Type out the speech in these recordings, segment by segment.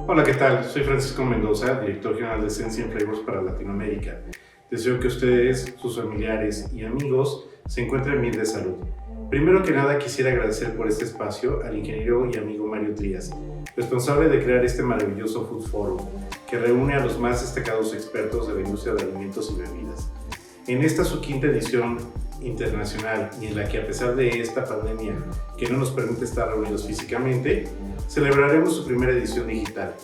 Hola, ¿qué tal? Soy Francisco Mendoza, director general de Sensient Flavors para Latinoamérica. Deseo que ustedes, sus familiares y amigos se encuentren bien de salud. Primero que nada, quisiera agradecer por este espacio al ingeniero y amigo Mario Trías, responsable de crear este maravilloso Food Forum, que reúne a los más destacados expertos de la industria de alimentos y bebidas. En esta su quinta edición internacional y en la que, a pesar de esta pandemia que no nos permite estar reunidos físicamente, celebraremos su primera edición digital.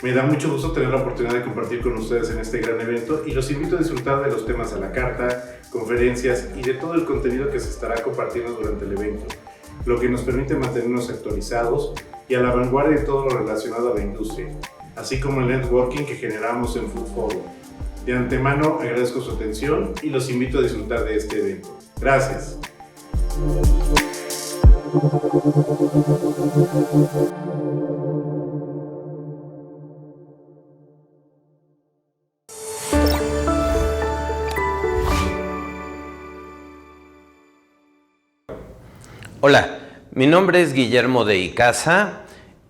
Me da mucho gusto tener la oportunidad de compartir con ustedes en este gran evento y los invito a disfrutar de los temas a la carta, conferencias y de todo el contenido que se estará compartiendo durante el evento, lo que nos permite mantenernos actualizados y a la vanguardia de todo lo relacionado a la industria, así como el networking que generamos en Food Forum. De antemano agradezco su atención y los invito a disfrutar de este evento. Gracias. Hola, mi nombre es Guillermo de Icaza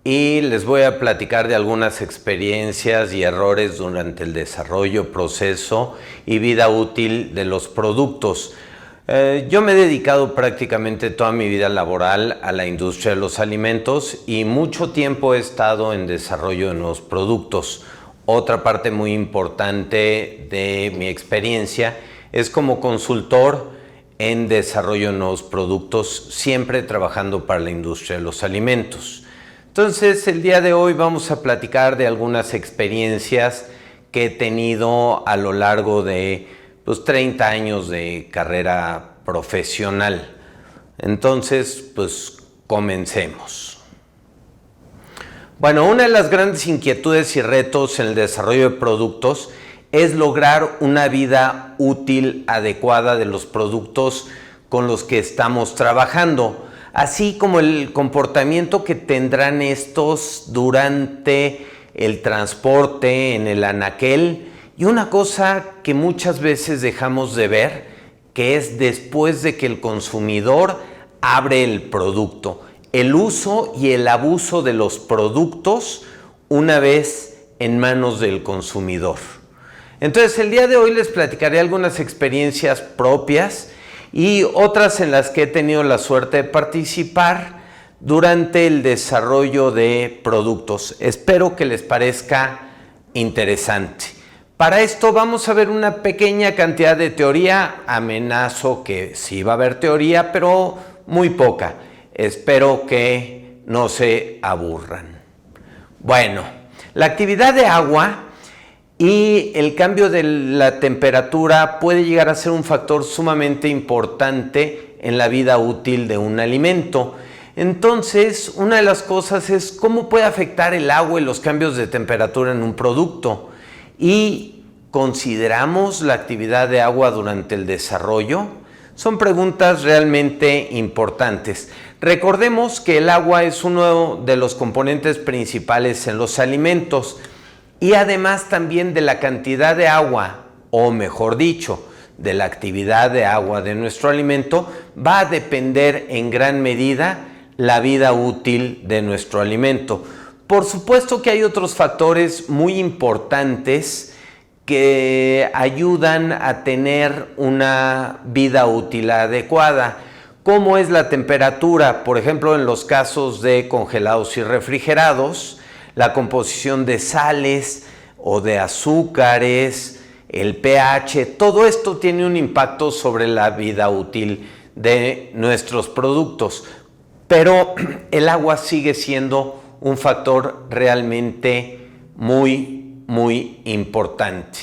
y les voy a platicar de algunas experiencias y errores durante el desarrollo, proceso y vida útil de los productos. Yo me he dedicado prácticamente toda mi vida laboral a la industria de los alimentos y mucho tiempo he estado en desarrollo de nuevos productos. Otra parte muy importante de mi experiencia es como consultor en desarrollo de nuevos productos, siempre trabajando para la industria de los alimentos. Entonces, el día de hoy vamos a platicar de algunas experiencias que he tenido a lo largo de 30 años de carrera profesional. Entonces, comencemos. Bueno, una de las grandes inquietudes y retos en el desarrollo de productos es lograr una vida útil adecuada de los productos con los que estamos trabajando, así como el comportamiento que tendrán estos durante el transporte, en el anaquel, y una cosa que muchas veces dejamos de ver, que es después de que el consumidor abre el producto, el uso y el abuso de los productos una vez en manos del consumidor. Entonces, el día de hoy les platicaré algunas experiencias propias y otras en las que he tenido la suerte de participar durante el desarrollo de productos. Espero que les parezca interesante. Para esto vamos a ver una pequeña cantidad de teoría. Amenazo que sí va a haber teoría, pero muy poca. Espero que no se aburran. Bueno, la actividad de agua y el cambio de la temperatura puede llegar a ser un factor sumamente importante en la vida útil de un alimento. Entonces, una de las cosas es cómo puede afectar el agua y los cambios de temperatura en un producto. ¿Y consideramos la actividad de agua durante el desarrollo? Son preguntas realmente importantes. Recordemos que el agua es uno de los componentes principales en los alimentos. Y además también de la cantidad de agua, o mejor dicho, de la actividad de agua de nuestro alimento, va a depender en gran medida la vida útil de nuestro alimento. Por supuesto que hay otros factores muy importantes que ayudan a tener una vida útil adecuada, como es la temperatura, por ejemplo, en los casos de congelados y refrigerados, la composición de sales o de azúcares, el pH, todo esto tiene un impacto sobre la vida útil de nuestros productos, pero el agua sigue siendo un factor realmente muy importante.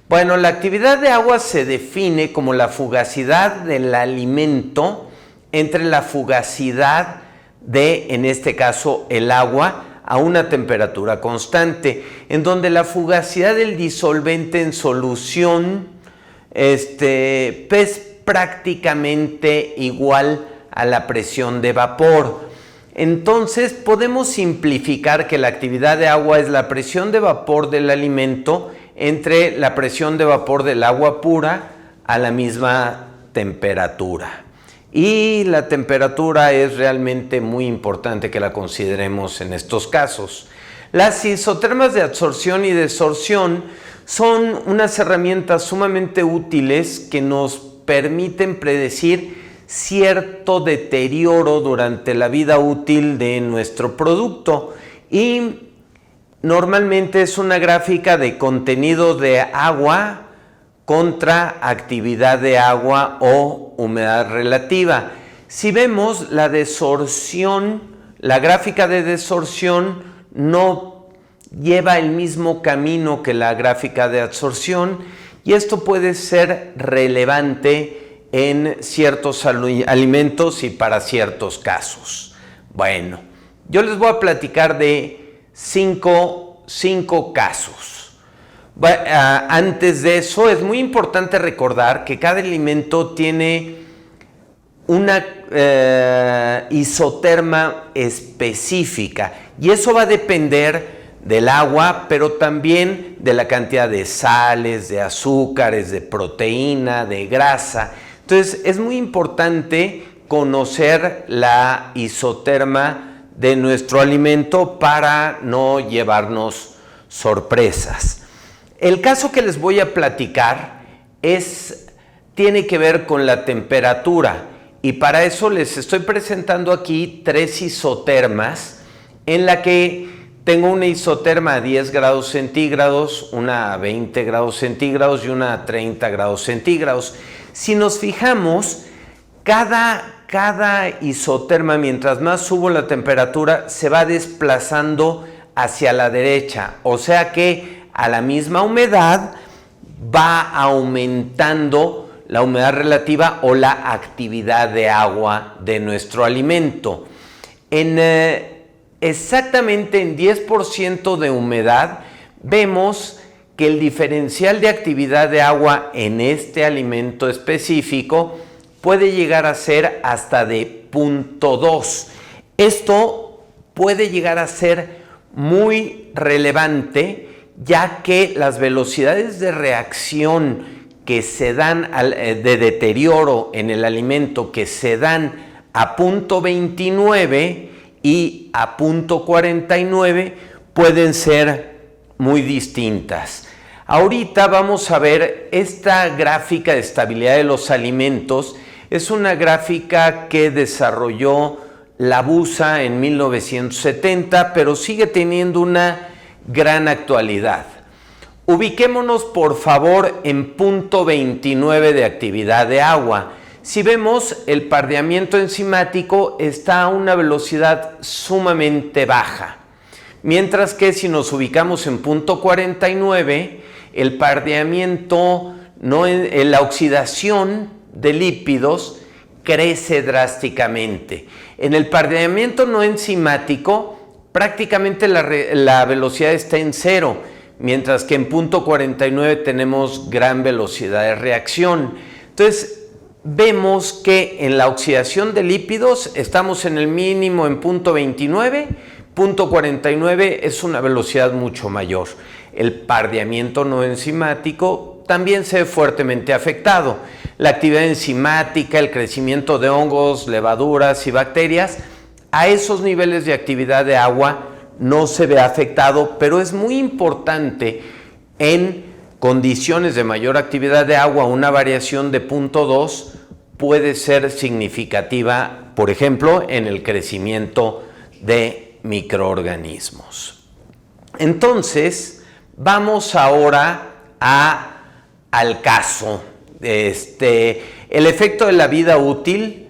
Bueno, la actividad de agua se define como la fugacidad del alimento entre la fugacidad de, en este caso, el agua, a una temperatura constante, en donde la fugacidad del disolvente en solución es prácticamente igual a la presión de vapor. Entonces podemos simplificar que la actividad de agua es la presión de vapor del alimento entre la presión de vapor del agua pura a la misma temperatura. y la temperatura es realmente muy importante que la consideremos en estos casos. Las isotermas de absorción y desorción son unas herramientas sumamente útiles que nos permiten predecir cierto deterioro durante la vida útil de nuestro producto, y normalmente es una gráfica de contenido de agua contra actividad de agua o humedad relativa. Si vemos la desorción, la gráfica de desorción no lleva el mismo camino que la gráfica de absorción, y esto puede ser relevante en ciertos alimentos y para ciertos casos. Bueno, yo les voy a platicar de cinco casos. Antes de eso, es muy importante recordar que cada alimento tiene una isoterma específica, y eso va a depender del agua, pero también de la cantidad de sales, de azúcares, de proteína, de grasa. Entonces, es muy importante conocer la isoterma de nuestro alimento para no llevarnos sorpresas. El caso que les voy a platicar tiene que ver con la temperatura, y para eso les estoy presentando aquí 3 isotermas, en la que tengo una isoterma a 10 grados centígrados, una a 20 grados centígrados y una a 30 grados centígrados. Si nos fijamos, cada isoterma, mientras más subo la temperatura, se va desplazando hacia la derecha, o sea que a la misma humedad va aumentando la humedad relativa o la actividad de agua de nuestro alimento. Exactamente en 10% de humedad vemos que el diferencial de actividad de agua en este alimento específico puede llegar a ser hasta de 0.2. Esto puede llegar a ser muy relevante, ya que las velocidades de reacción que se dan de deterioro en el alimento, que se dan a 0.29 y a 0.49, pueden ser muy distintas. Ahorita vamos a ver esta gráfica de estabilidad de los alimentos. Es una gráfica que desarrolló la BUSA en 1970, pero sigue teniendo una gran actualidad. Ubiquémonos por favor en 0.29 de actividad de agua. Si vemos, el pardeamiento enzimático está a una velocidad sumamente baja, mientras que si nos ubicamos en 0.49, el pardeamiento, la oxidación de lípidos crece drásticamente. En el pardeamiento no enzimático, prácticamente la velocidad está en 0, mientras que en 0.49 tenemos gran velocidad de reacción. Entonces, vemos que en la oxidación de lípidos estamos en el mínimo en 0.29, 0.49 es una velocidad mucho mayor. El pardeamiento no enzimático también se ve fuertemente afectado. La actividad enzimática, el crecimiento de hongos, levaduras y bacterias, a esos niveles de actividad de agua no se ve afectado, pero es muy importante en condiciones de mayor actividad de agua, una variación de 0.2 puede ser significativa, por ejemplo, en el crecimiento de microorganismos. Entonces, vamos ahora al caso. El efecto de la vida útil,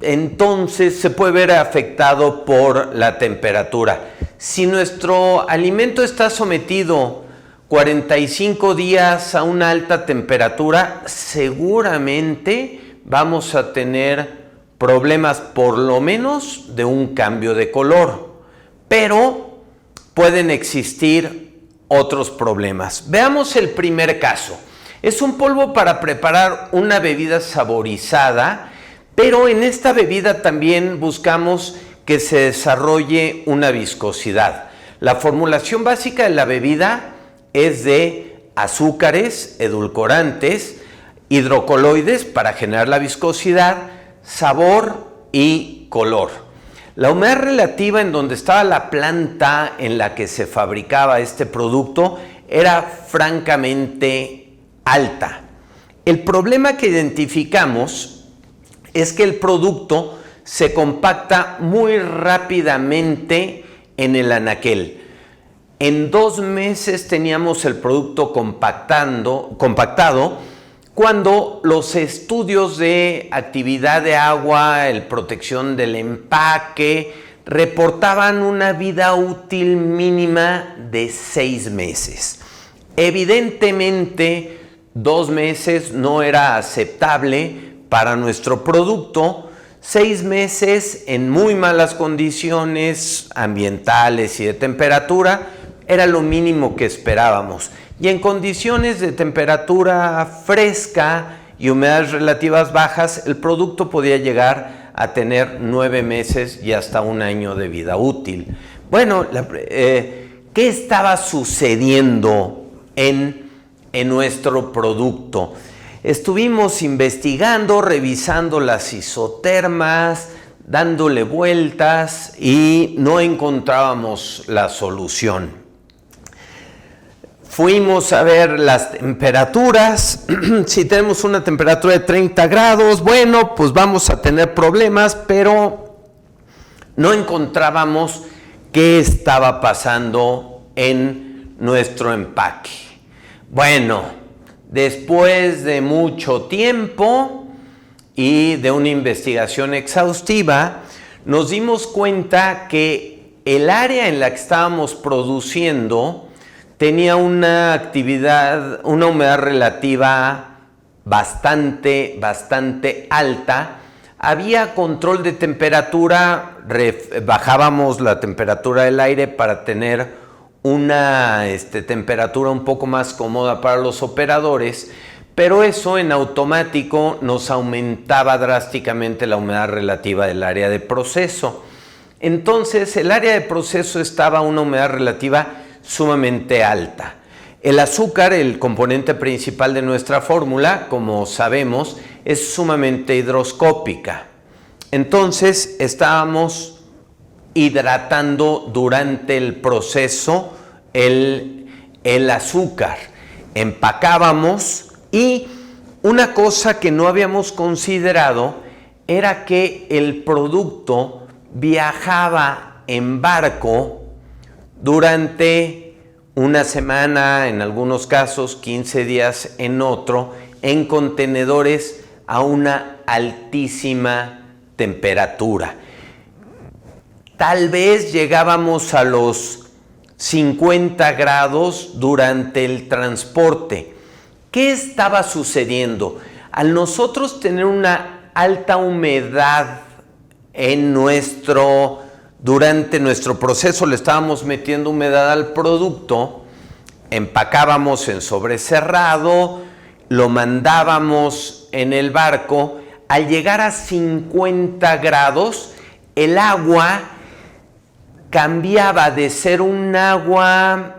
entonces se puede ver afectado por la temperatura. Si nuestro alimento está sometido 45 días a una alta temperatura, seguramente vamos a tener problemas por lo menos de un cambio de color, pero pueden existir otros problemas. Veamos el primer caso. Es un polvo para preparar una bebida saborizada, pero en esta bebida también buscamos que se desarrolle una viscosidad. La formulación básica de la bebida es de azúcares, edulcorantes hidrocoloides para generar la viscosidad, sabor y color. La humedad relativa en donde estaba la planta en la que se fabricaba este producto era francamente alta. El problema que identificamos es que el producto se compacta muy rápidamente en el anaquel. En 2 meses teníamos el producto compactado, cuando los estudios de actividad de agua, protección del empaque, reportaban una vida útil mínima de 6 meses. Evidentemente, 2 meses no era aceptable para nuestro producto. 6 meses en muy malas condiciones ambientales y de temperatura era lo mínimo que esperábamos. Y en condiciones de temperatura fresca y humedades relativas bajas, el producto podía llegar a tener 9 meses y hasta 1 año de vida útil. Bueno, ¿qué estaba sucediendo en nuestro producto? Estuvimos investigando, revisando las isotermas, dándole vueltas y no encontrábamos la solución. Fuimos a ver las temperaturas. Si tenemos una temperatura de 30 grados, bueno, pues vamos a tener problemas, pero no encontrábamos qué estaba pasando en nuestro empaque. Bueno, después de mucho tiempo y de una investigación exhaustiva, nos dimos cuenta que el área en la que estábamos produciendo tenía una humedad relativa bastante alta. Había control de temperatura, bajábamos la temperatura del aire para tener una temperatura un poco más cómoda para los operadores, pero eso en automático nos aumentaba drásticamente la humedad relativa del área de proceso. Entonces el área de proceso estaba a una humedad relativa sumamente alta. El azúcar, el componente principal de nuestra fórmula, como sabemos, es sumamente hidroscópica. Entonces estábamos hidratando durante el proceso el azúcar. Empacábamos y una cosa que no habíamos considerado era que el producto viajaba en barco durante una semana, en algunos casos 15 días en otro, en contenedores a una altísima temperatura. Tal vez llegábamos a los 50 grados durante el transporte. ¿Qué estaba sucediendo? Al nosotros tener una alta humedad durante nuestro proceso, le estábamos metiendo humedad al producto, empacábamos en sobrecerrado, lo mandábamos en el barco. Al llegar a 50 grados, el agua cambiaba de ser un agua,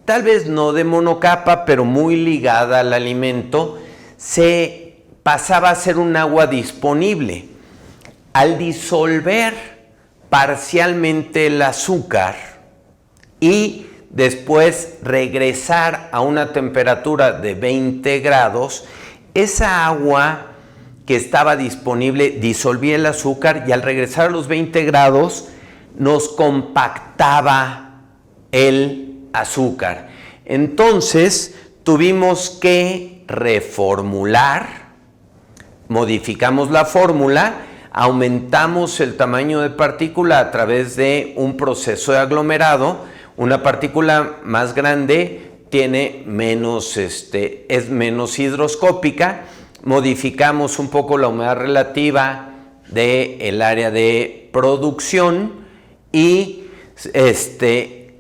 tal vez no de monocapa, pero muy ligada al alimento, se pasaba a ser un agua disponible. Al disolver parcialmente el azúcar y después regresar a una temperatura de 20 grados, esa agua que estaba disponible disolvía el azúcar y al regresar a los 20 grados nos compactaba el azúcar. Entonces tuvimos que reformular, modificamos la fórmula, aumentamos el tamaño de partícula a través de un proceso de aglomerado. Una partícula más grande es menos hidroscópica. Modificamos un poco la humedad relativa del área de producción y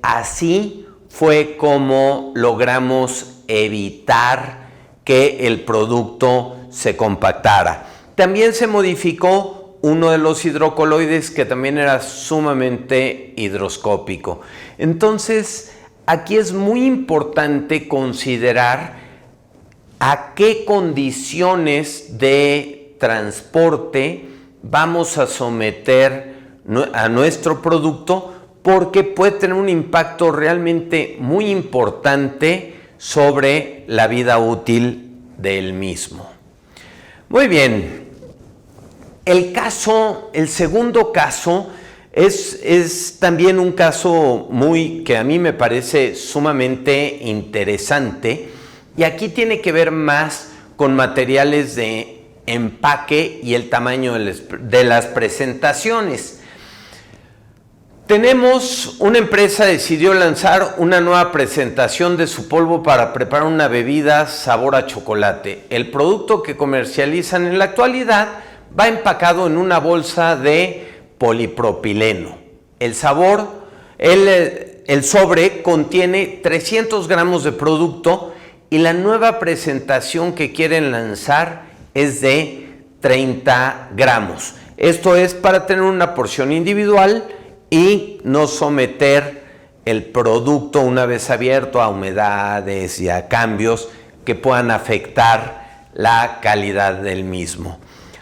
así fue como logramos evitar que el producto se compactara. También se modificó uno de los hidrocoloides que también era sumamente hidroscópico. Entonces, aquí es muy importante considerar a qué condiciones de transporte vamos a someter a nuestro producto, porque puede tener un impacto realmente muy importante sobre la vida útil del mismo. Muy bien, el segundo caso es también un caso que a mí me parece sumamente interesante, y aquí tiene que ver más con materiales de empaque y el tamaño de las presentaciones. Una empresa decidió lanzar una nueva presentación de su polvo para preparar una bebida sabor a chocolate. El producto que comercializan en la actualidad va empacado en una bolsa de polipropileno. El sobre contiene 300 gramos de producto y la nueva presentación que quieren lanzar es de 30 gramos. Esto es para tener una porción individual y no someter el producto una vez abierto a humedades y a cambios que puedan afectar la calidad del mismo.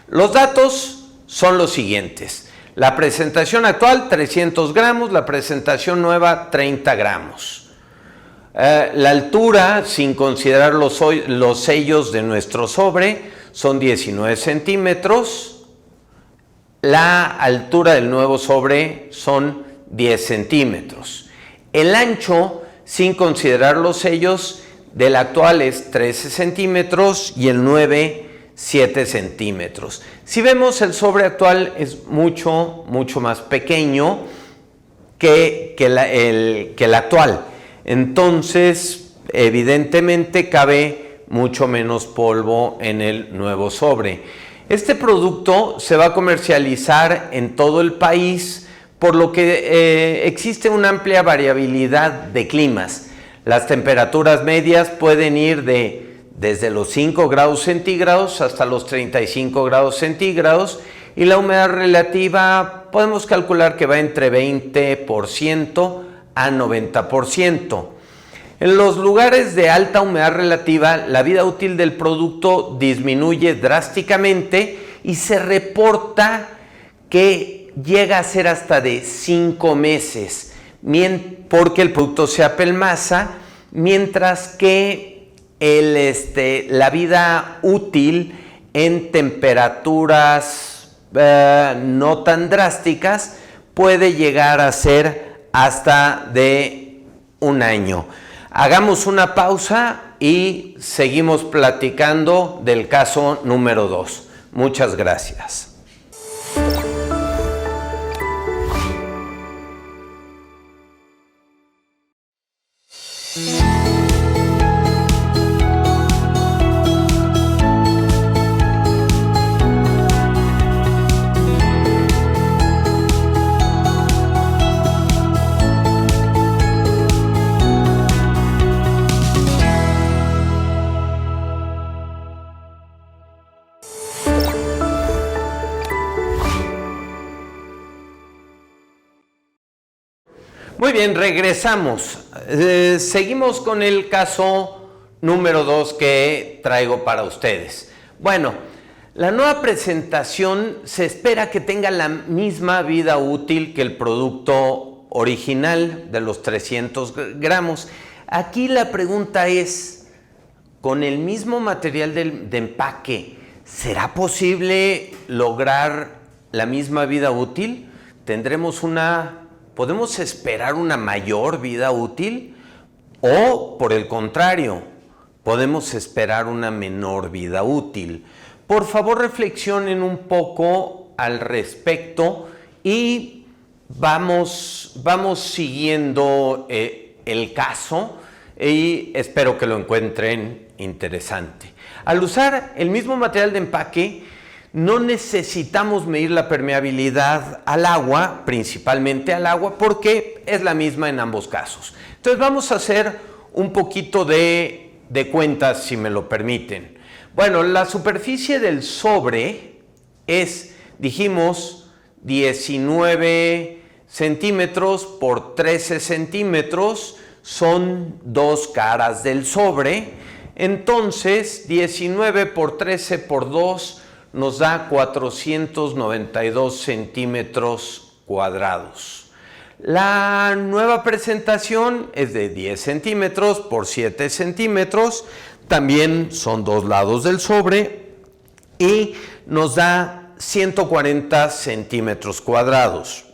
Los datos son los siguientes. La presentación actual, 300 gramos, la presentación nueva, 30 gramos. La altura, sin considerar los sellos de nuestro sobre, son 19 centímetros. La altura del nuevo sobre son 10 centímetros. El ancho, sin considerar los sellos, del actual es 13 centímetros y el 7 centímetros. Si vemos, el sobre actual es mucho más pequeño que el actual. Entonces, evidentemente, cabe mucho menos polvo en el nuevo sobre. Este producto se va a comercializar en todo el país, por lo que existe una amplia variabilidad de climas. Las temperaturas medias pueden ir desde los 5 grados centígrados hasta los 35 grados centígrados, y la humedad relativa podemos calcular que va entre 20% a 90%. En los lugares de alta humedad relativa, la vida útil del producto disminuye drásticamente y se reporta que llega a ser hasta de 5 meses, porque el producto se apelmaza, mientras que la vida útil en temperaturas no tan drásticas puede llegar a ser hasta de 1 año. Hagamos una pausa y seguimos platicando del caso número 2. Muchas gracias. Muy bien, regresamos. Seguimos con el caso número 2 que traigo para ustedes. Bueno, la nueva presentación se espera que tenga la misma vida útil que el producto original de los 300 gramos. Aquí la pregunta es, con el mismo material de empaque, ¿será posible lograr la misma vida útil? ¿Podemos esperar una mayor vida útil? ¿O, por el contrario, podemos esperar una menor vida útil? Por favor, reflexionen un poco al respecto y vamos siguiendo el caso, y espero que lo encuentren interesante. Al usar el mismo material de empaque, no necesitamos medir la permeabilidad al agua, principalmente al agua, porque es la misma en ambos casos. Entonces vamos a hacer un poquito de cuentas, si me lo permiten. Bueno, la superficie del sobre es, dijimos, 19 centímetros por 13 centímetros, son 2 caras del sobre. Entonces, 19 por 13 por 2 nos da 492 centímetros cuadrados. La nueva presentación es de 10 centímetros por 7 centímetros. También son dos lados del sobre y nos da 140 centímetros cuadrados.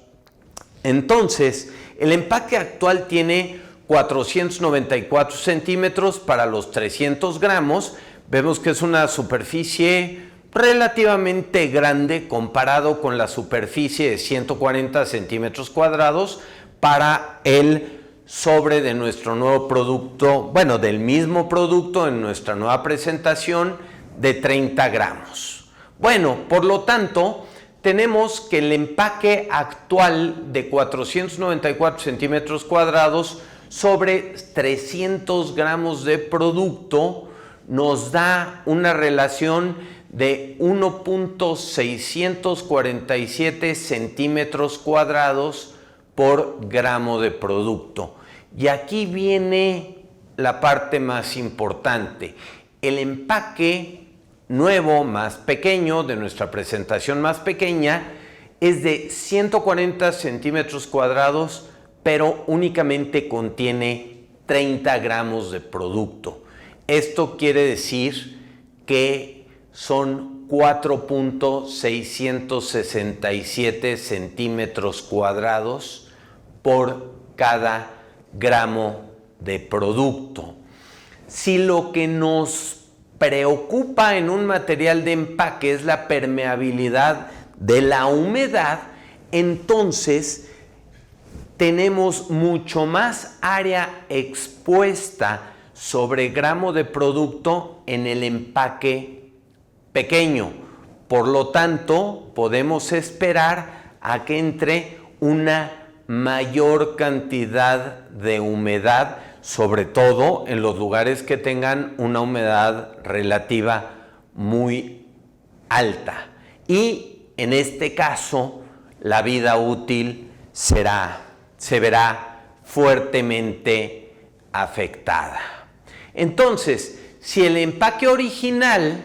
Entonces, el empaque actual tiene 494 centímetros para los 300 gramos. Vemos que es una superficie relativamente grande comparado con la superficie de 140 centímetros cuadrados para el sobre de nuestro nuevo producto, bueno, del mismo producto en nuestra nueva presentación de 30 gramos. Bueno, por lo tanto, tenemos que el empaque actual de 494 centímetros cuadrados sobre 300 gramos de producto nos da una relación de 1.647 centímetros cuadrados por gramo de producto. Y aquí viene la parte más importante. El empaque nuevo, más pequeño, de nuestra presentación más pequeña, es de 140 centímetros cuadrados, pero únicamente contiene 30 gramos de producto. Esto quiere decir que son 4.667 centímetros cuadrados por cada gramo de producto. Si lo que nos preocupa en un material de empaque es la permeabilidad de la humedad, entonces tenemos mucho más área expuesta sobre gramo de producto en el empaque pequeño. Por lo tanto, podemos esperar a que entre una mayor cantidad de humedad, sobre todo en los lugares que tengan una humedad relativa muy alta. Y en este caso, la vida útil se verá fuertemente afectada. Entonces, si el empaque original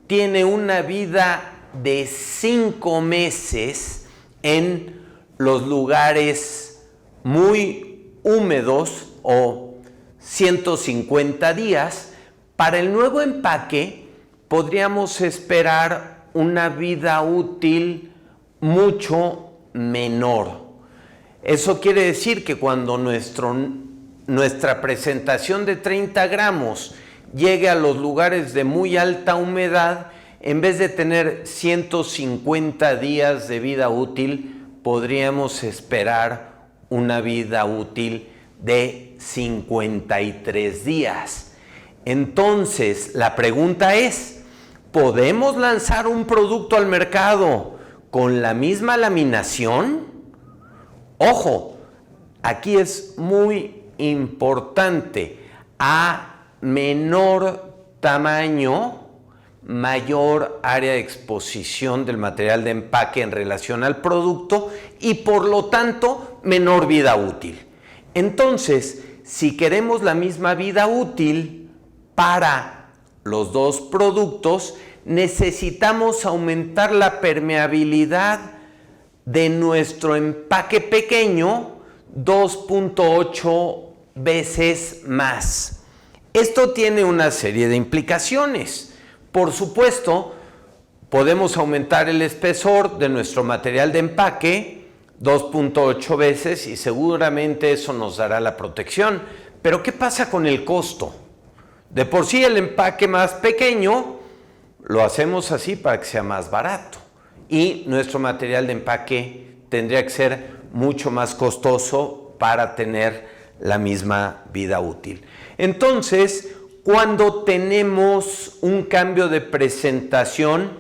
tiene una vida de 5 meses en los lugares muy húmedos o 150 días, para el nuevo empaque podríamos esperar una vida útil mucho menor. Eso quiere decir que cuando nuestra presentación de 30 gramos llegue a los lugares de muy alta humedad, en vez de tener 150 días de vida útil, podríamos esperar una vida útil de 53 días. Entonces, la pregunta es, ¿podemos lanzar un producto al mercado con la misma laminación? Ojo, aquí es muy importante. A menor tamaño, mayor área de exposición del material de empaque en relación al producto y por lo tanto menor vida útil. Entonces, si queremos la misma vida útil para los dos productos, necesitamos aumentar la permeabilidad de nuestro empaque pequeño 2.8 veces más. Esto tiene una serie de implicaciones. Por supuesto, podemos aumentar el espesor de nuestro material de empaque 2.8 veces y seguramente eso nos dará la protección. Pero ¿qué pasa con el costo? De por sí el empaque más pequeño lo hacemos así para que sea más barato y nuestro material de empaque tendría que ser mucho más costoso para tener la misma vida útil. Entonces, cuando tenemos un cambio de presentación,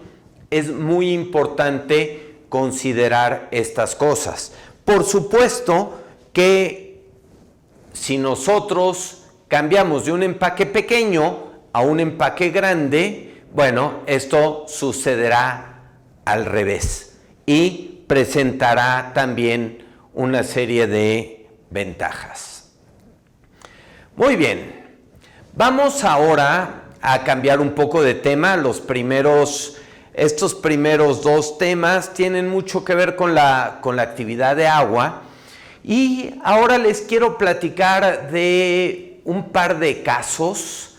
es muy importante considerar estas cosas. Por supuesto que si nosotros cambiamos de un empaque pequeño a un empaque grande, bueno, esto sucederá al revés y presentará también una serie de ventajas. Muy bien, vamos ahora a cambiar un poco de tema. Estos primeros dos temas tienen mucho que ver con la actividad de agua. Y ahora les quiero platicar de un par de casos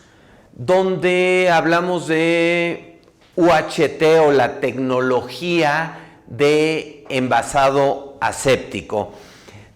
donde hablamos de UHT o la tecnología de envasado aséptico.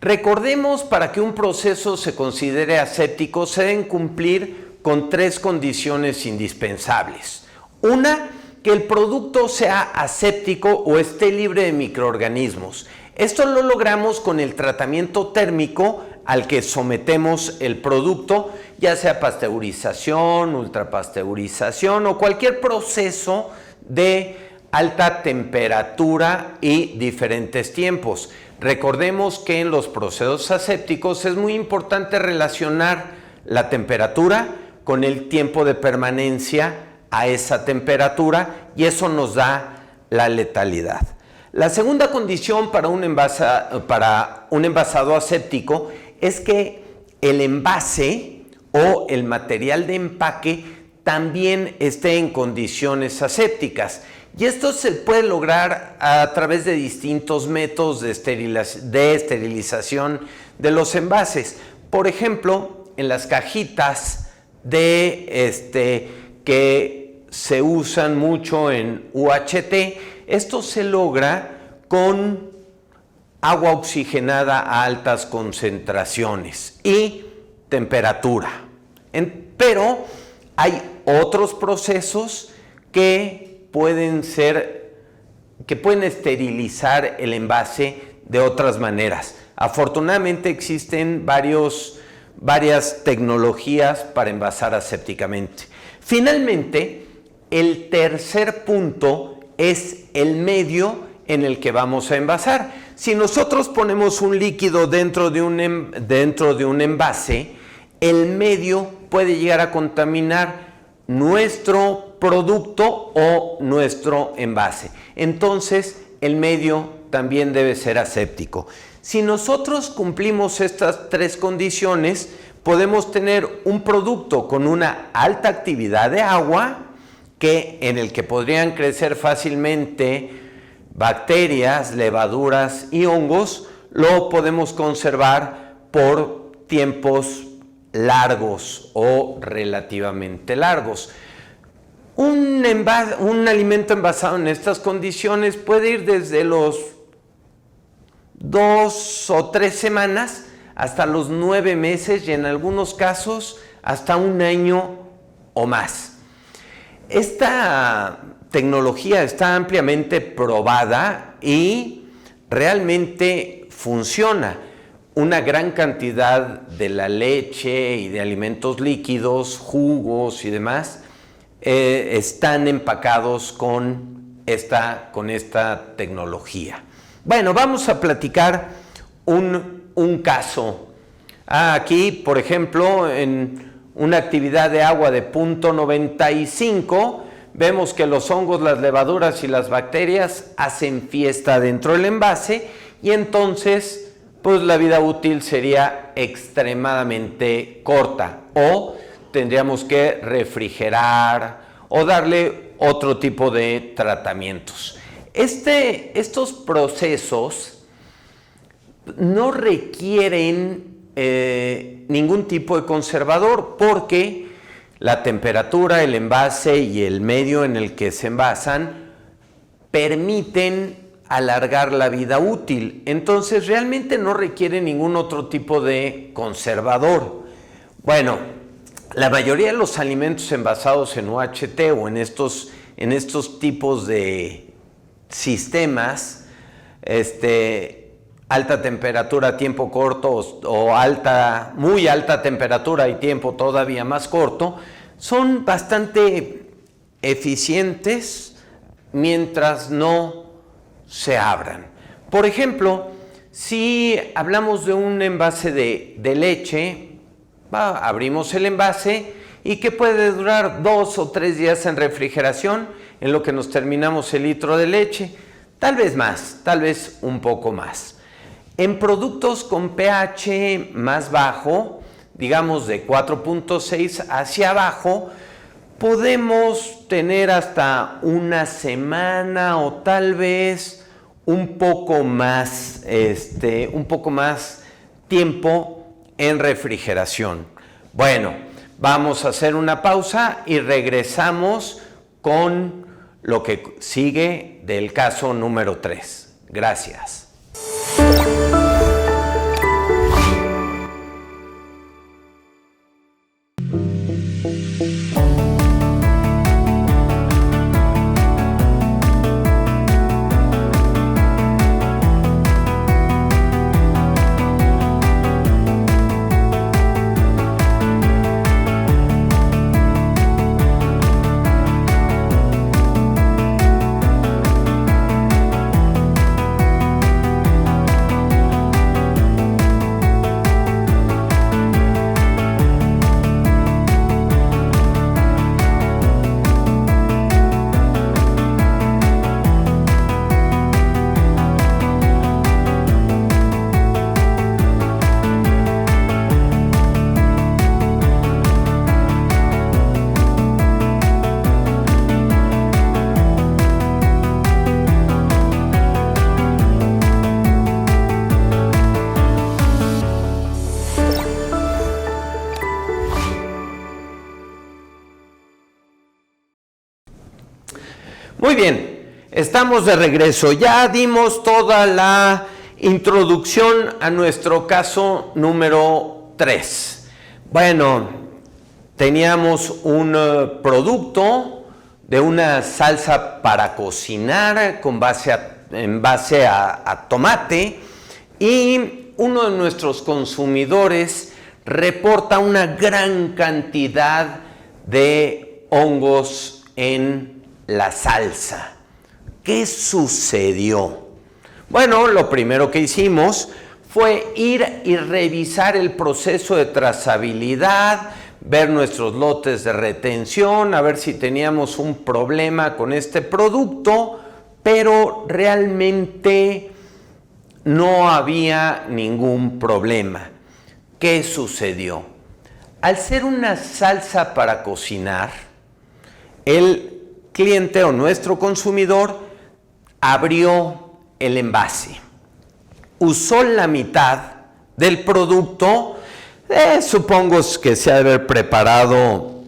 Recordemos, para que un proceso se considere aséptico se deben cumplir con 3 condiciones indispensables. Una, que el producto sea aséptico o esté libre de microorganismos. Esto lo logramos con el tratamiento térmico al que sometemos el producto, ya sea pasteurización, ultrapasteurización o cualquier proceso de alta temperatura y diferentes tiempos. Recordemos que en los procesos asépticos es muy importante relacionar la temperatura con el tiempo de permanencia a esa temperatura, y eso nos da la letalidad. La segunda condición para un envasado aséptico es que el envase o el material de empaque también esté en condiciones asépticas. Y esto se puede lograr a través de distintos métodos de esterilización de los envases. Por ejemplo, en las cajitas que se usan mucho en UHT, esto se logra con agua oxigenada a altas concentraciones y temperatura. Pero hay otros procesos que pueden esterilizar el envase de otras maneras. Afortunadamente existen varias tecnologías para envasar asépticamente. Finalmente, el tercer punto es el medio en el que vamos a envasar. Si nosotros ponemos un líquido dentro de un envase, el medio puede llegar a contaminar nuestro producto o nuestro envase. Entonces, el medio también debe ser aséptico. Si nosotros cumplimos estas 3 condiciones, podemos tener un producto con una alta actividad de agua, en el que podrían crecer fácilmente bacterias, levaduras y hongos. Lo podemos conservar por tiempos largos o relativamente largos. Un alimento envasado en estas condiciones puede ir desde los 2 o 3 semanas hasta los 9 meses y en algunos casos hasta 1 año o más. Esta tecnología está ampliamente probada y realmente funciona. Una gran cantidad de la leche y de alimentos líquidos, jugos y demás están empacados con esta tecnología. Bueno, vamos a platicar un caso. Aquí, por ejemplo, en una actividad de agua de 0.95, vemos que los hongos, las levaduras y las bacterias hacen fiesta dentro del envase, y entonces pues la vida útil sería extremadamente corta, o tendríamos que refrigerar o darle otro tipo de tratamientos. Estos procesos no requieren ningún tipo de conservador, porque la temperatura, el envase y el medio en el que se envasan permiten alargar la vida útil. Entonces realmente no requiere ningún otro tipo de conservador. Bueno, la mayoría de los alimentos envasados en UHT o en estos tipos de sistemas, alta temperatura, tiempo corto o muy alta temperatura y tiempo todavía más corto, son bastante eficientes mientras no se abran. Por ejemplo, si hablamos de un envase de leche, abrimos el envase y que puede durar 2 o 3 días en refrigeración, en lo que nos terminamos el litro de leche, tal vez más, tal vez un poco más. En productos con pH más bajo, digamos de 4.6 hacia abajo, podemos tener hasta una semana o tal vez un poco más tiempo en refrigeración. Bueno, vamos a hacer una pausa y regresamos con lo que sigue del caso número 3. Gracias. Muy bien, estamos de regreso. Ya dimos toda la introducción a nuestro caso número 3. Bueno, teníamos un producto de una salsa para cocinar en base a tomate, y uno de nuestros consumidores reporta una gran cantidad de hongos en la salsa. ¿Qué sucedió? Bueno, lo primero que hicimos fue ir y revisar el proceso de trazabilidad, ver nuestros lotes de retención, a ver si teníamos un problema con este producto, pero realmente no había ningún problema. ¿Qué sucedió? Al ser una salsa para cocinar, el cliente o nuestro consumidor abrió el envase, usó la mitad del producto, supongo que se ha de haber preparado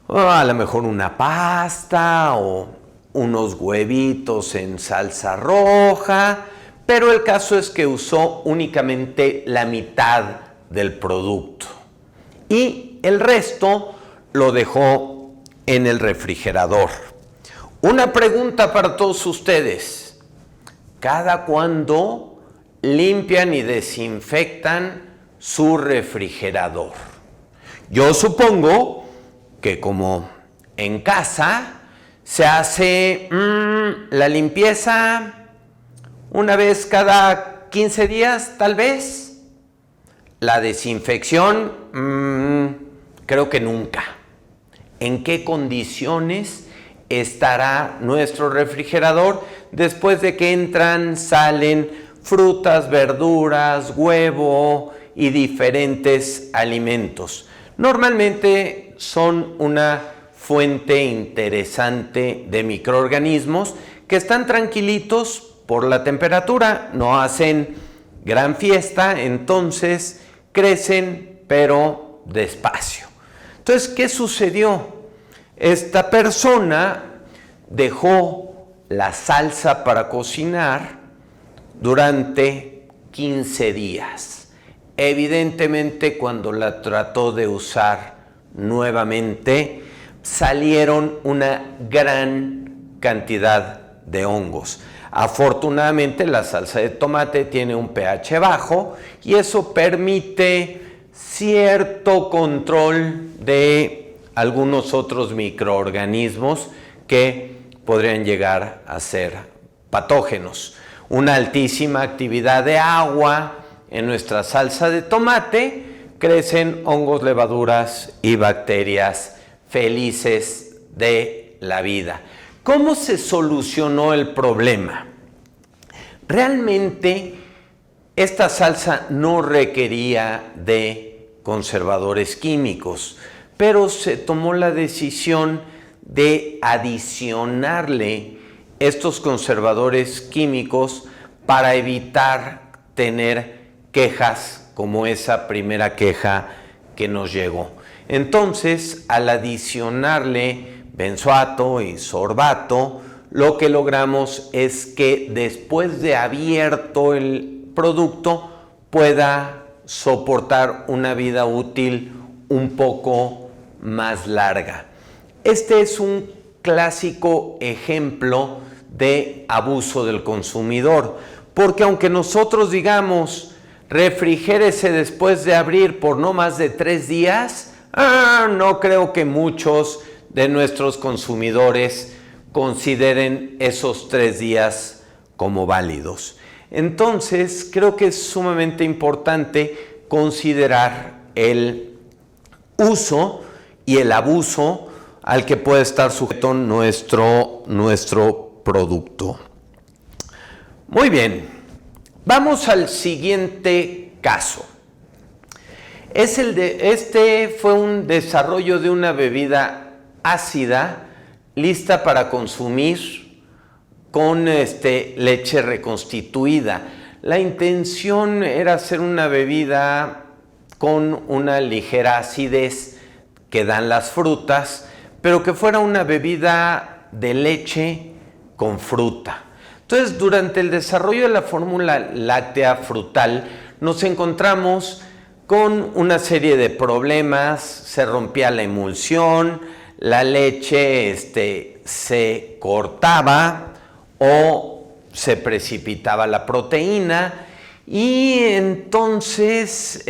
a lo mejor una pasta o unos huevitos en salsa roja, pero el caso es que usó únicamente la mitad del producto y el resto lo dejó en el refrigerador. Una pregunta para todos ustedes: ¿cada cuándo limpian y desinfectan su refrigerador? Yo supongo que como en casa se hace la limpieza una vez cada 15 días, tal vez. La desinfección, creo que nunca. ¿En qué condiciones estará nuestro refrigerador después de que entran, salen frutas, verduras, huevo y diferentes alimentos? Normalmente son una fuente interesante de microorganismos que están tranquilitos por la temperatura, no hacen gran fiesta, entonces crecen pero despacio. Entonces, ¿qué sucedió? Esta persona dejó la salsa para cocinar durante 15 días. Evidentemente, cuando la trató de usar nuevamente, salieron una gran cantidad de hongos. Afortunadamente, la salsa de tomate tiene un pH bajo y eso permite cierto control de algunos otros microorganismos que podrían llegar a ser patógenos. Una altísima actividad de agua en nuestra salsa de tomate, crecen hongos, levaduras y bacterias felices de la vida. ¿Cómo se solucionó el problema? Realmente esta salsa no requería de conservadores químicos, pero se tomó la decisión de adicionarle estos conservadores químicos para evitar tener quejas como esa primera queja que nos llegó. Entonces, al adicionarle benzoato y sorbato, lo que logramos es que después de abierto el producto pueda soportar una vida útil un poco más larga. Este es un clásico ejemplo de abuso del consumidor, porque aunque nosotros digamos refrigérese después de abrir por no más de 3 días, no creo que muchos de nuestros consumidores consideren esos 3 días como válidos. Entonces, creo que es sumamente importante considerar el uso y el abuso al que puede estar sujeto nuestro producto. Muy bien, vamos al siguiente caso. Este fue un desarrollo de una bebida ácida lista para consumir con leche reconstituida. La intención era hacer una bebida con una ligera acidez que dan las frutas, pero que fuera una bebida de leche con fruta. Entonces, durante el desarrollo de la fórmula láctea frutal, nos encontramos con una serie de problemas. Se rompía la emulsión, la leche se cortaba o se precipitaba la proteína, y entonces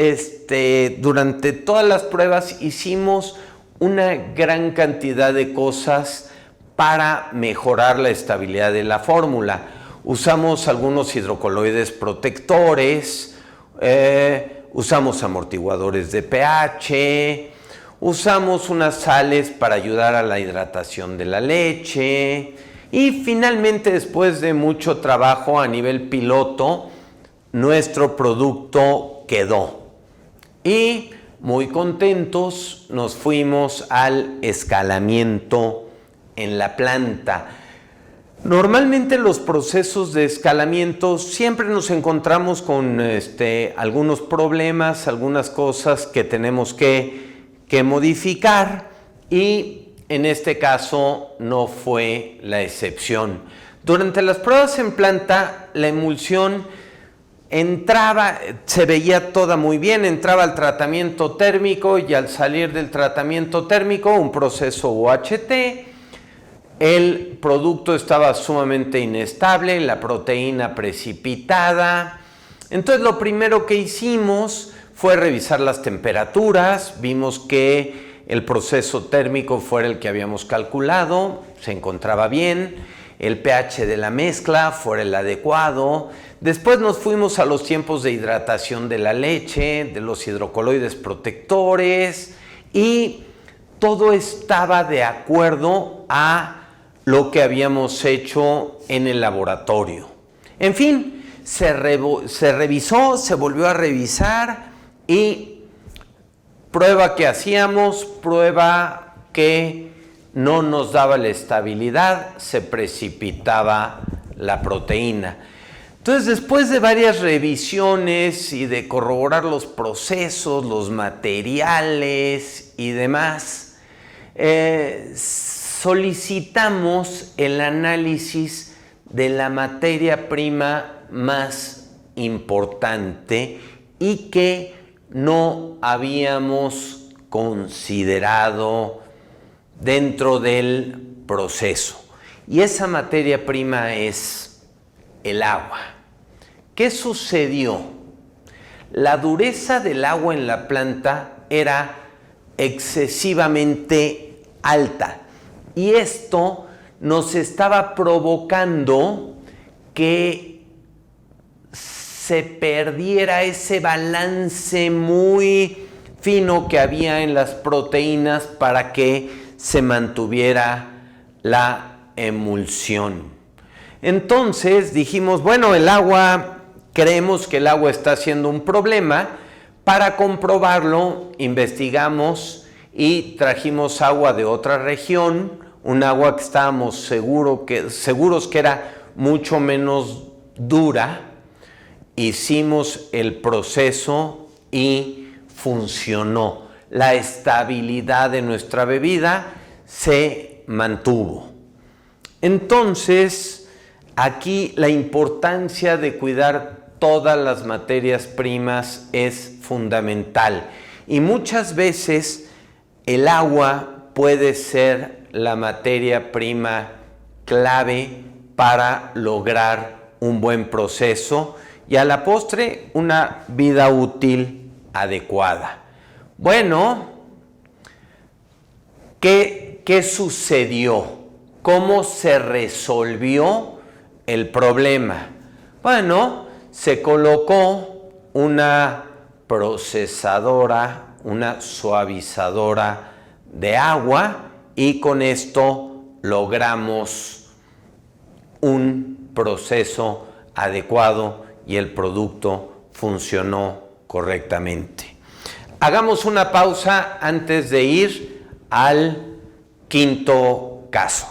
durante todas las pruebas hicimos una gran cantidad de cosas para mejorar la estabilidad de la fórmula. Usamos algunos hidrocoloides protectores, usamos amortiguadores de pH, usamos unas sales para ayudar a la hidratación de la leche, y finalmente, después de mucho trabajo a nivel piloto, nuestro producto quedó. Y muy contentos nos fuimos al escalamiento en la planta. Normalmente los procesos de escalamiento siempre nos encontramos con algunos problemas, algunas cosas que tenemos que modificar, y en este caso no fue la excepción. Durante las pruebas en planta, la emulsión entraba, se veía toda muy bien, entraba al tratamiento térmico, y al salir del tratamiento térmico, un proceso UHT, el producto estaba sumamente inestable, la proteína precipitada. Entonces, lo primero que hicimos fue revisar las temperaturas. Vimos que el proceso térmico fuera el que habíamos calculado, se encontraba bien, el pH de la mezcla fuera el adecuado. Después nos fuimos a los tiempos de hidratación de la leche, de los hidrocoloides protectores, y todo estaba de acuerdo a lo que habíamos hecho en el laboratorio. En fin, se revisó, se volvió a revisar, y prueba que hacíamos, prueba que no nos daba la estabilidad, se precipitaba la proteína. Entonces, después de varias revisiones y de corroborar los procesos, los materiales y demás, solicitamos el análisis de la materia prima más importante y que no habíamos considerado dentro del proceso. Y esa materia prima es el agua. ¿Qué sucedió? La dureza del agua en la planta era excesivamente alta, y esto nos estaba provocando que se perdiera ese balance muy fino que había en las proteínas para que se mantuviera la emulsión. Entonces dijimos, bueno, creemos que el agua está siendo un problema. Para comprobarlo, investigamos y trajimos agua de otra región, un agua que estábamos seguros que era mucho menos dura. Hicimos el proceso y funcionó. La estabilidad de nuestra bebida se mantuvo. Entonces, aquí la importancia de cuidar todas las materias primas es fundamental. Y muchas veces el agua puede ser la materia prima clave para lograr un buen proceso y a la postre una vida útil adecuada. Bueno, ¿qué sucedió? ¿Cómo se resolvió el problema? Bueno, se colocó una procesadora, una suavizadora de agua y con esto logramos un proceso adecuado y el producto funcionó correctamente. Hagamos una pausa antes de ir al quinto caso.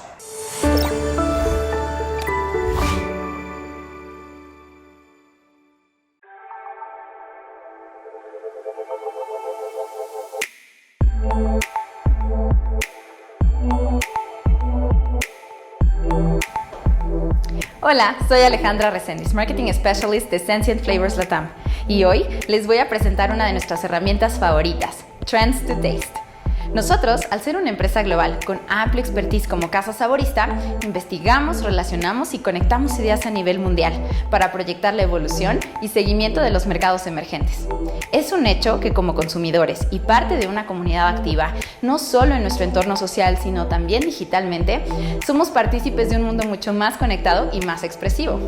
Hola, soy Alejandra Reséndiz, Marketing Specialist de Sensient Flavors Latam, y hoy les voy a presentar una de nuestras herramientas favoritas, Trends to Taste. Nosotros, al ser una empresa global con amplio expertise como casa saborista, investigamos, relacionamos y conectamos ideas a nivel mundial para proyectar la evolución y seguimiento de los mercados emergentes. Es un hecho que como consumidores y parte de una comunidad activa, no solo en nuestro entorno social, sino también digitalmente, somos partícipes de un mundo mucho más conectado y más expresivo.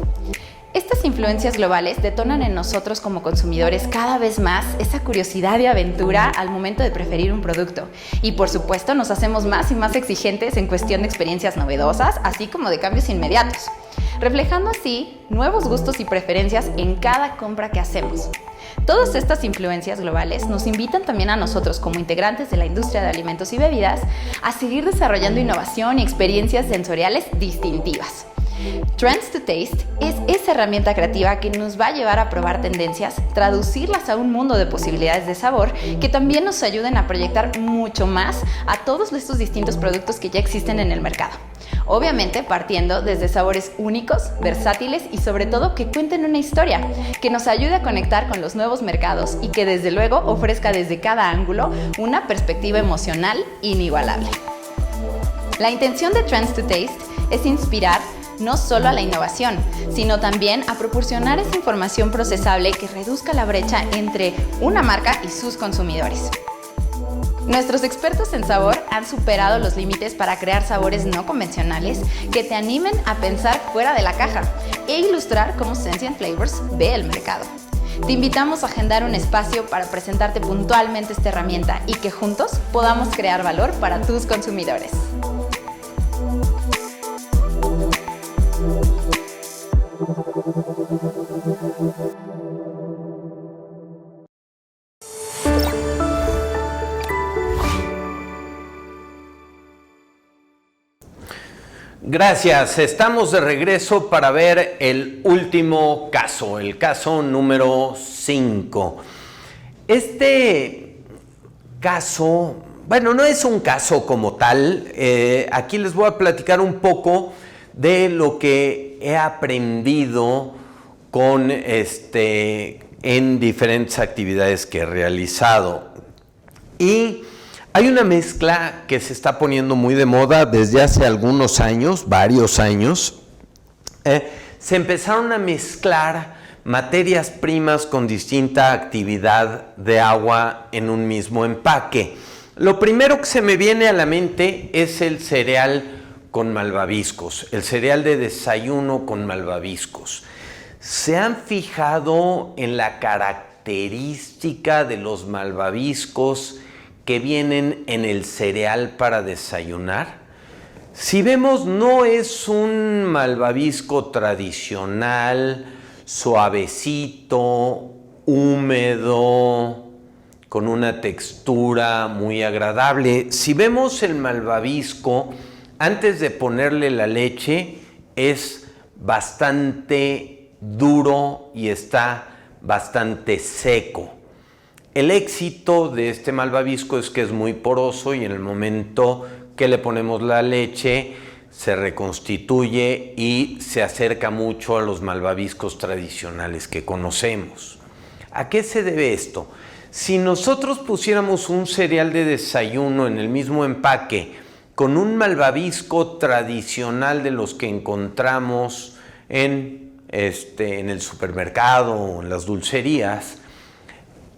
Estas influencias globales detonan en nosotros como consumidores cada vez más esa curiosidad y aventura al momento de preferir un producto. Y por supuesto nos hacemos más y más exigentes en cuestión de experiencias novedosas, así como de cambios inmediatos, reflejando así nuevos gustos y preferencias en cada compra que hacemos. Todas estas influencias globales nos invitan también a nosotros como integrantes de la industria de alimentos y bebidas a seguir desarrollando innovación y experiencias sensoriales distintivas. Trends to Taste es esa herramienta creativa que nos va a llevar a probar tendencias, traducirlas a un mundo de posibilidades de sabor que también nos ayuden a proyectar mucho más a todos estos distintos productos que ya existen en el mercado. Obviamente partiendo desde sabores únicos, versátiles y sobre todo que cuenten una historia, que nos ayude a conectar con los nuevos mercados y que desde luego ofrezca desde cada ángulo una perspectiva emocional inigualable. La intención de Trends to Taste es inspirar no solo a la innovación, sino también a proporcionar esa información procesable que reduzca la brecha entre una marca y sus consumidores. Nuestros expertos en sabor han superado los límites para crear sabores no convencionales que te animen a pensar fuera de la caja e ilustrar cómo Sensient Flavors ve el mercado. Te invitamos a agendar un espacio para presentarte puntualmente esta herramienta y que juntos podamos crear valor para tus consumidores. Gracias, estamos de regreso para ver el último caso, el caso número 5. Este caso, bueno, no es un caso como tal, aquí les voy a platicar un poco de lo que he aprendido en diferentes actividades que he realizado. Y hay una mezcla que se está poniendo muy de moda desde hace algunos años, varios años. Se empezaron a mezclar materias primas con distinta actividad de agua en un mismo empaque. Lo primero que se me viene a la mente es el cereal con malvaviscos, el cereal de desayuno con malvaviscos. ¿Se han fijado en la característica de los malvaviscos que vienen en el cereal para desayunar? Si vemos, no es un malvavisco tradicional, suavecito, húmedo, con una textura muy agradable. Si vemos el malvavisco, antes de ponerle la leche, es bastante duro y está bastante seco. El éxito de este malvavisco es que es muy poroso y en el momento que le ponemos la leche se reconstituye y se acerca mucho a los malvaviscos tradicionales que conocemos. ¿A qué se debe esto? Si nosotros pusiéramos un cereal de desayuno en el mismo empaque con un malvavisco tradicional de los que encontramos en el supermercado o en las dulcerías,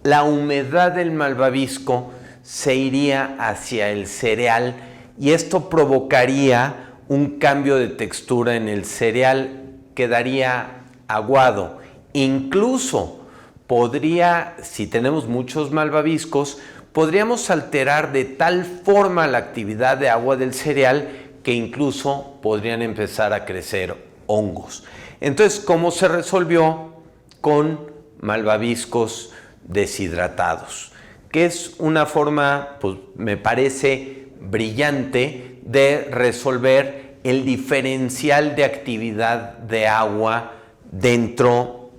la humedad del malvavisco se iría hacia el cereal y esto provocaría un cambio de textura en el cereal, quedaría aguado. Incluso podría, si tenemos muchos malvaviscos, podríamos alterar de tal forma la actividad de agua del cereal que incluso podrían empezar a crecer hongos. Entonces, ¿cómo se resolvió? Con malvaviscos deshidratados, que es una forma, pues me parece brillante, de resolver el diferencial de actividad de agua dentro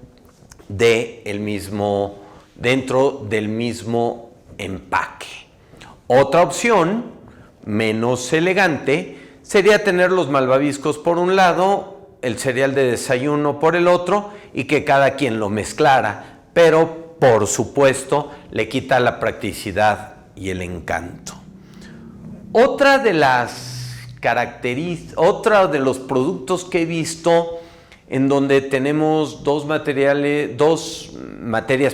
del mismo empaque. Otra opción, menos elegante, sería tener los malvaviscos por un lado, el cereal de desayuno por el otro y que cada quien lo mezclara, pero por supuesto le quita la practicidad y el encanto. Otra de los productos que he visto en donde tenemos dos materias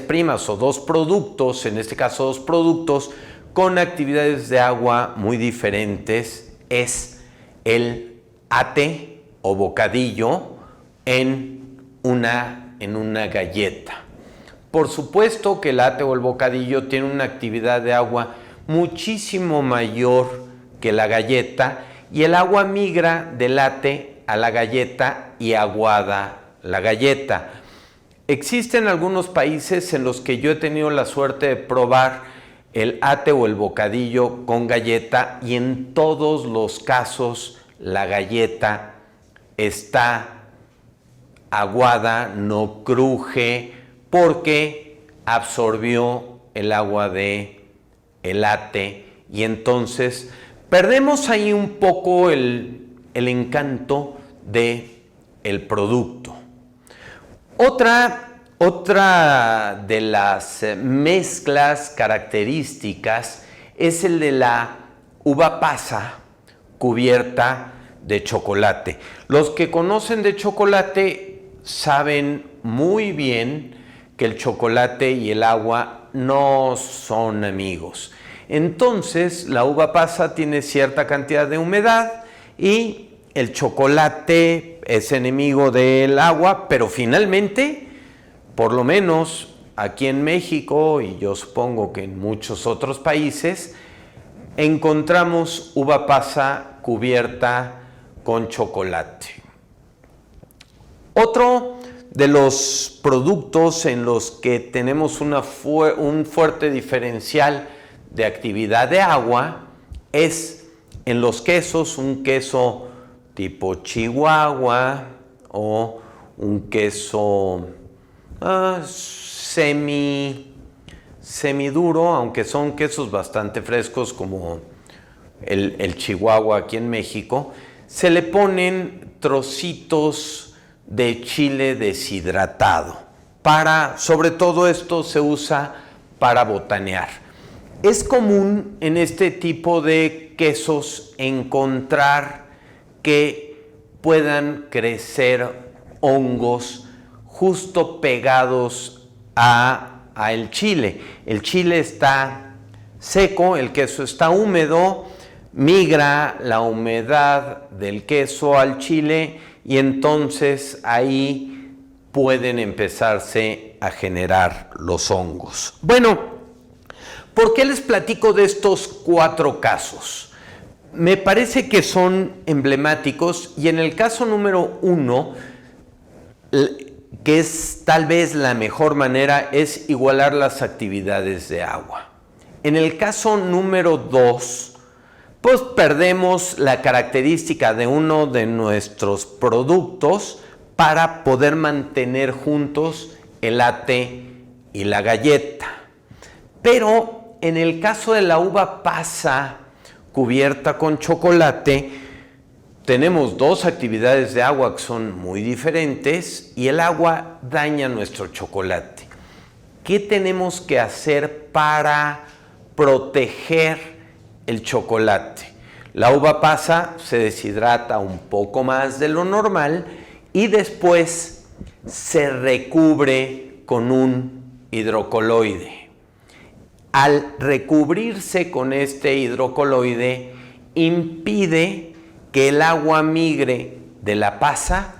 primas o dos productos, en este caso dos productos, con actividades de agua muy diferentes, es el ate o bocadillo en una galleta. Por supuesto que el ate o el bocadillo tiene una actividad de agua muchísimo mayor que la galleta y el agua migra del ate a la galleta y aguada la galleta. Existen algunos países en los que yo he tenido la suerte de probar el ate o el bocadillo con galleta y en todos los casos la galleta está aguada, no cruje, porque absorbió el agua del ate y entonces perdemos ahí un poco el encanto del producto. Otra de las mezclas características es el de la uva pasa cubierta de chocolate. Los que conocen de chocolate saben muy bien que el chocolate y el agua no son amigos. Entonces, la uva pasa tiene cierta cantidad de humedad y el chocolate es enemigo del agua, pero finalmente, por lo menos aquí en México y yo supongo que en muchos otros países, encontramos uva pasa cubierta con chocolate. Otro de los productos en los que tenemos un fuerte diferencial de actividad de agua es en los quesos, un queso tipo Chihuahua o un queso semiduro, aunque son quesos bastante frescos como el Chihuahua aquí en México. Se le ponen trocitos de chile deshidratado. Sobre todo esto se usa para botanear. Es común en este tipo de quesos encontrar que puedan crecer hongos justo pegados al chile. El chile está seco, el queso está húmedo, migra la humedad del queso al chile y entonces ahí pueden empezarse a generar los hongos. Bueno, ¿por qué les platico de estos 4 casos? Me parece que son emblemáticos y en el caso número 1, que es tal vez la mejor manera, es igualar las actividades de agua. En el caso número 2, pues perdemos la característica de uno de nuestros productos para poder mantener juntos el ate y la galleta. Pero en el caso de la uva pasa cubierta con chocolate, tenemos dos actividades de agua que son muy diferentes y el agua daña nuestro chocolate. ¿Qué tenemos que hacer para proteger el chocolate? La uva pasa, se deshidrata un poco más de lo normal y después se recubre con un hidrocoloide. Al recubrirse con este hidrocoloide, impide que el agua migre de la pasa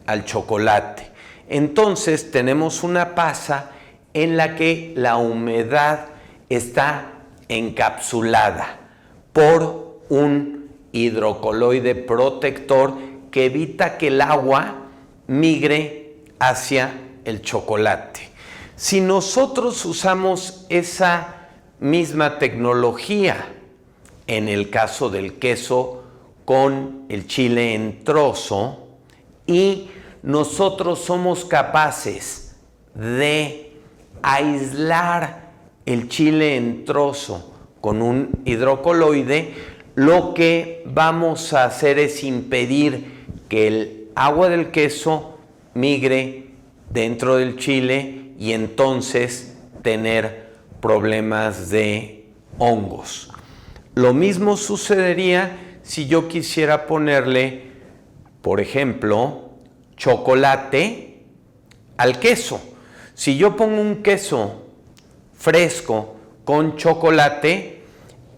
al chocolate. Entonces tenemos una pasa en la que la humedad está encapsulada por un hidrocoloide protector que evita que el agua migre hacia el chocolate. Si nosotros usamos esa misma tecnología en el caso del queso con el chile en trozo y nosotros somos capaces de aislar el chile en trozo con un hidrocoloide, lo que vamos a hacer es impedir que el agua del queso migre dentro del chile y entonces tener problemas de hongos. Lo mismo sucedería si yo quisiera ponerle, por ejemplo, chocolate al queso. Si yo pongo un queso fresco con chocolate,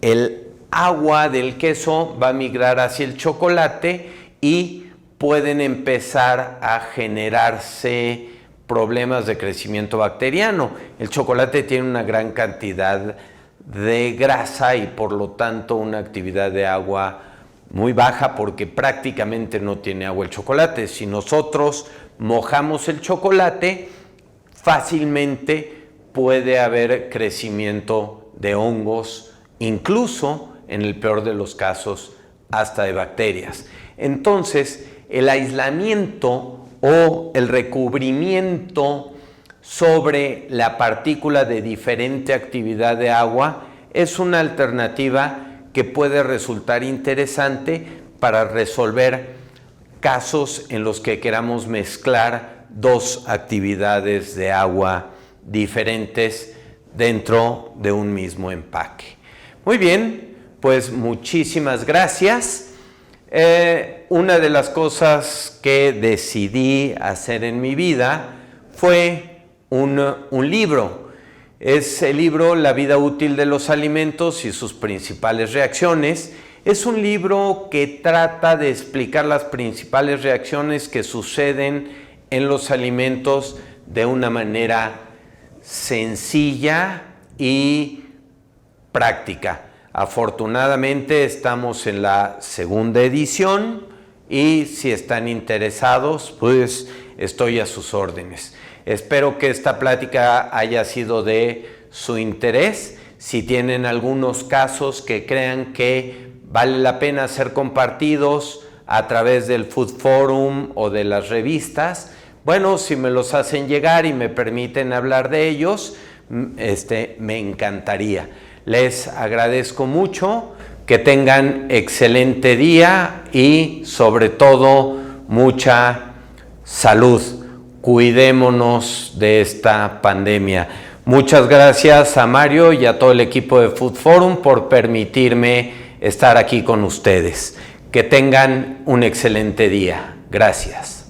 el agua del queso va a migrar hacia el chocolate y pueden empezar a generarse problemas de crecimiento bacteriano. El chocolate tiene una gran cantidad de grasa y por lo tanto una actividad de agua muy baja porque prácticamente no tiene agua el chocolate. Si nosotros mojamos el chocolate, fácilmente puede haber crecimiento de hongos, incluso en el peor de los casos hasta de bacterias. Entonces, el aislamiento o el recubrimiento sobre la partícula de diferente actividad de agua es una alternativa que puede resultar interesante para resolver casos en los que queramos mezclar dos actividades de agua diferentes dentro de un mismo empaque. Muy bien, pues muchísimas gracias. Una de las cosas que decidí hacer en mi vida fue un libro. Es el libro La vida útil de los alimentos y sus principales reacciones. Es un libro que trata de explicar las principales reacciones que suceden en los alimentos de una manera sencilla y práctica. Afortunadamente estamos en la segunda edición y si están interesados, pues estoy a sus órdenes. Espero que esta plática haya sido de su interés. Si tienen algunos casos que crean que vale la pena ser compartidos a través del Food Forum o de las revistas, bueno, si me los hacen llegar y me permiten hablar de ellos, me encantaría. Les agradezco mucho, que tengan excelente día y sobre todo mucha salud. Cuidémonos de esta pandemia. Muchas gracias a Mario y a todo el equipo de Food Forum por permitirme estar aquí con ustedes. Que tengan un excelente día. Gracias.